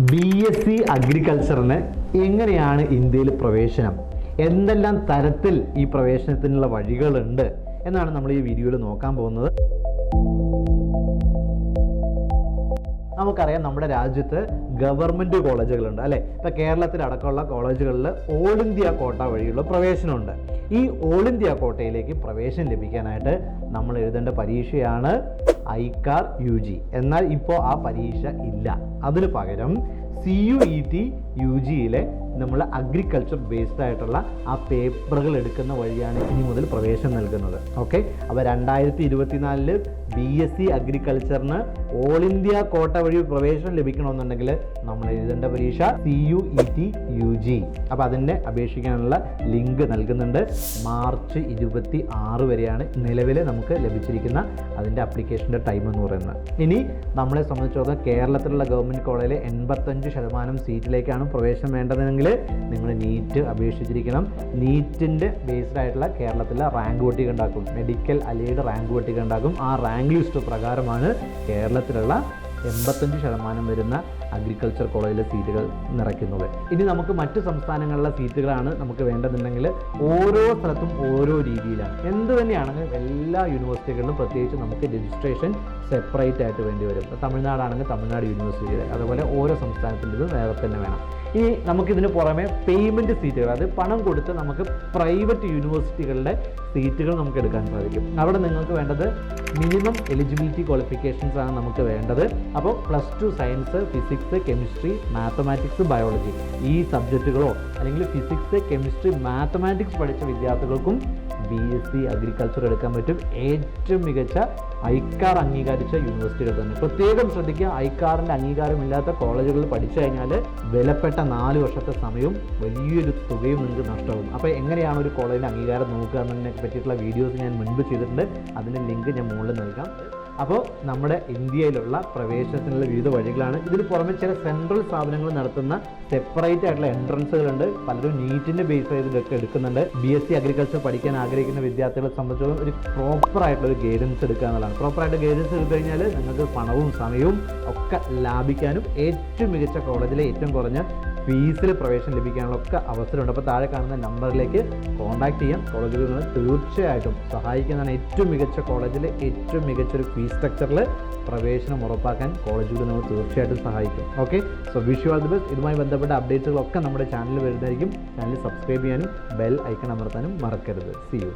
BSc അഗ്രികൾച്ചറിന് എങ്ങനെയാണ് ഇന്ത്യയിൽ പ്രവേശനം, എന്തെല്ലാം തരത്തിൽ ഈ പ്രവേശനത്തിനുള്ള വഴികളുണ്ട് എന്നാണ് നമ്മൾ ഈ വീഡിയോയിൽ നോക്കാൻ പോകുന്നത്. നമുക്കറിയാം നമ്മുടെ രാജ്യത്ത് ഗവൺമെൻറ് കോളേജുകളുണ്ട് അല്ലേ. ഇപ്പോൾ കേരളത്തിലടക്കമുള്ള കോളേജുകളിൽ ഓൾ ഇന്ത്യ കോട്ട വഴിയുള്ള പ്രവേശനമുണ്ട്. ഈ ഓൾ ഇന്ത്യ കോട്ടയിലേക്ക് പ്രവേശനം ലഭിക്കാനായിട്ട് നമ്മൾ എഴുതേണ്ട പരീക്ഷയാണ് ICAR UG. എന്നാൽ ഇപ്പോൾ ആ പരീക്ഷ ഇല്ല. അതിന് പകരം CUET UGയിലെ നമ്മൾ അഗ്രികൾച്ചർ ബേസ്ഡ് ആയിട്ടുള്ള ആ പേപ്പറുകൾ എടുക്കുന്ന വഴിയാണ് ഇനി മുതൽ പ്രവേശനം നൽകുന്നത്. ഓക്കെ, അപ്പോൾ 2024 BSc അഗ്രികൾച്ചറിന് ഓൾ ഇന്ത്യ കോട്ട വഴി പ്രവേശനം ലഭിക്കണമെന്നുണ്ടെങ്കിൽ നമ്മൾ എഴുതേണ്ട പരീക്ഷ CUET UG. അപ്പോൾ അതിൻ്റെ അപേക്ഷിക്കാനുള്ള ലിങ്ക് നൽകുന്നുണ്ട്. മാർച്ച് 26 വരെയാണ് നിലവിൽ നമുക്ക് ലഭിച്ചിരിക്കുന്ന അതിൻ്റെ അപ്ലിക്കേഷൻ്റെ ടൈം എന്ന് പറയുന്നത്. ഇനി നമ്മളെ സംബന്ധിച്ചിടത്തോളം കേരളത്തിലുള്ള ഗവൺമെൻറ് കോളേജിലെ 85% സീറ്റിലേക്കാണ് പ്രവേശനം വേണ്ടതെങ്കിൽ നിങ്ങൾ നീറ്റ് അപേക്ഷിച്ചിരിക്കണം. നീറ്റിൻ്റെ ബേസ്ഡ് ആയിട്ടുള്ള കേരളത്തിലെ റാങ്ക് പട്ടിക ഉണ്ടാക്കും, മെഡിക്കൽ അലൈഡ് റാങ്ക് പട്ടിക ഉണ്ടാക്കും. ആ റാങ്ക് ലിസ്റ്റ് പ്രകാരമാണ് കേരളത്തിലുള്ള 85% വരുന്ന അഗ്രികൾച്ചർ കോളേജിലെ സീറ്റുകൾ നിറയ്ക്കുന്നത്. ഇനി നമുക്ക് മറ്റ് സംസ്ഥാനങ്ങളിലെ സീറ്റുകളാണ് നമുക്ക് വേണ്ടതുണ്ടെങ്കിൽ ഓരോ സ്ഥലത്തും ഓരോ രീതിയിലാണ്. എന്ത് തന്നെയാണെങ്കിലും എല്ലാ യൂണിവേഴ്സിറ്റികളിലും പ്രത്യേകിച്ച് നമുക്ക് രജിസ്ട്രേഷൻ സെപ്പറേറ്റ് ആയിട്ട് വേണ്ടി വരും. തമിഴ്നാടാണെങ്കിൽ തമിഴ്നാട് യൂണിവേഴ്സിറ്റിയുടെ, അതുപോലെ ഓരോ സംസ്ഥാനത്തിൻ്റെതും വേറെ തന്നെ വേണം. ഇനി നമുക്കിതിന് പുറമെ പേയ്മെൻറ്റ് സീറ്റുകൾ, അത് പണം കൊടുത്ത് നമുക്ക് പ്രൈവറ്റ് യൂണിവേഴ്സിറ്റികളുടെ സീറ്റുകൾ നമുക്ക് എടുക്കാൻ സാധിക്കും. അവിടെ നിങ്ങൾക്ക് വേണ്ടത് മിനിമം എലിജിബിലിറ്റി ക്വാളിഫിക്കേഷൻസ് ആണ് നമുക്ക് വേണ്ടത്. അപ്പോൾ +2 science, physics, chemistry, mathematics, biology ഈ സബ്ജക്റ്റുകളോ അല്ലെങ്കിൽ ഫിസിക്സ്, കെമിസ്ട്രി, മാത്തമാറ്റിക്സ് പഠിച്ച വിദ്യാർത്ഥികൾക്കും BSc അഗ്രികൾച്ചർ എടുക്കാൻ പറ്റും. ഏറ്റവും മികച്ച ICAR അംഗീകരിച്ച യൂണിവേഴ്സിറ്റികൾ തന്നെ. പ്രത്യേകം ശ്രദ്ധിക്കുക, ICARൻ്റെ അംഗീകാരമില്ലാത്ത കോളേജുകളിൽ പഠിച്ചു കഴിഞ്ഞാൽ വിലപ്പെട്ട 4 വർഷത്തെ സമയവും വലിയൊരു തുകയും നിങ്ങൾക്ക് നഷ്ടമാകും. അപ്പോൾ എങ്ങനെയാണ് ഒരു കോളേജിൻ്റെ അംഗീകാരം നോക്കുക എന്നതിനെ പറ്റിയിട്ടുള്ള വീഡിയോസ് ഞാൻ മുൻപ് ചെയ്തിട്ടുണ്ട്. അതിൻ്റെ ലിങ്ക് ഞാൻ മുകളിൽ നൽകാം. അപ്പോൾ നമ്മുടെ ഇന്ത്യയിലുള്ള പ്രവേശനത്തിനുള്ള വിവിധ വഴികളാണ്. ഇതിന് പുറമെ ചില സെൻട്രൽ സ്ഥാപനങ്ങൾ നടത്തുന്ന സെപ്പറേറ്റ് ആയിട്ടുള്ള എൻട്രൻസുകളുണ്ട്. പലരും നീറ്റിൻ്റെ ബേസ് ചെയ്തിട്ടൊക്കെ എടുക്കുന്നുണ്ട്. BSc അഗ്രികൾച്ചർ പഠിക്കാൻ ആഗ്രഹിക്കുന്ന വിദ്യാർത്ഥികളെ സംബന്ധിച്ചിടത്തോളം ഒരു പ്രോപ്പറായിട്ടുള്ളൊരു ഗൈഡൻസ് എടുക്കുക എന്നുള്ളതാണ്. പ്രോപ്പറായിട്ട് ഗൈഡൻസ് എടുത്തു കഴിഞ്ഞാൽ നിങ്ങൾക്ക് പണവും സമയവും ഒക്കെ ലാഭിക്കാനും ഏറ്റവും മികച്ച കോളേജിലെ ഏറ്റവും കുറഞ്ഞ ഫീസിൽ പ്രവേശനം ലഭിക്കാനുള്ള ഒക്കെ അവസരമുണ്ട്. അപ്പോൾ താഴെ കാണുന്ന നമ്പറിലേക്ക് കോൺടാക്ട് ചെയ്യാം. കോളേജുകൾ തീർച്ചയായിട്ടും സഹായിക്കുന്നതാണ്. ഏറ്റവും മികച്ച കോളേജിൽ ഏറ്റവും മികച്ചൊരു ഫീസ് സ്ട്രക്ചറിൽ പ്രവേശനം ഉറപ്പാക്കാൻ കോളേജുകൾ നമ്മൾ തീർച്ചയായിട്ടും സഹായിക്കും. Okay, so wish you all the best. ഇതുമായി ബന്ധപ്പെട്ട അപ്ഡേറ്റ്സുകളൊക്കെ നമ്മുടെ ചാനലിൽ വരുന്നതായിരിക്കും. ചാനൽ സബ്സ്ക്രൈബ് ചെയ്യാനും ബെൽ ഐക്കൺ അമർത്താനും മറക്കരുത്. See U.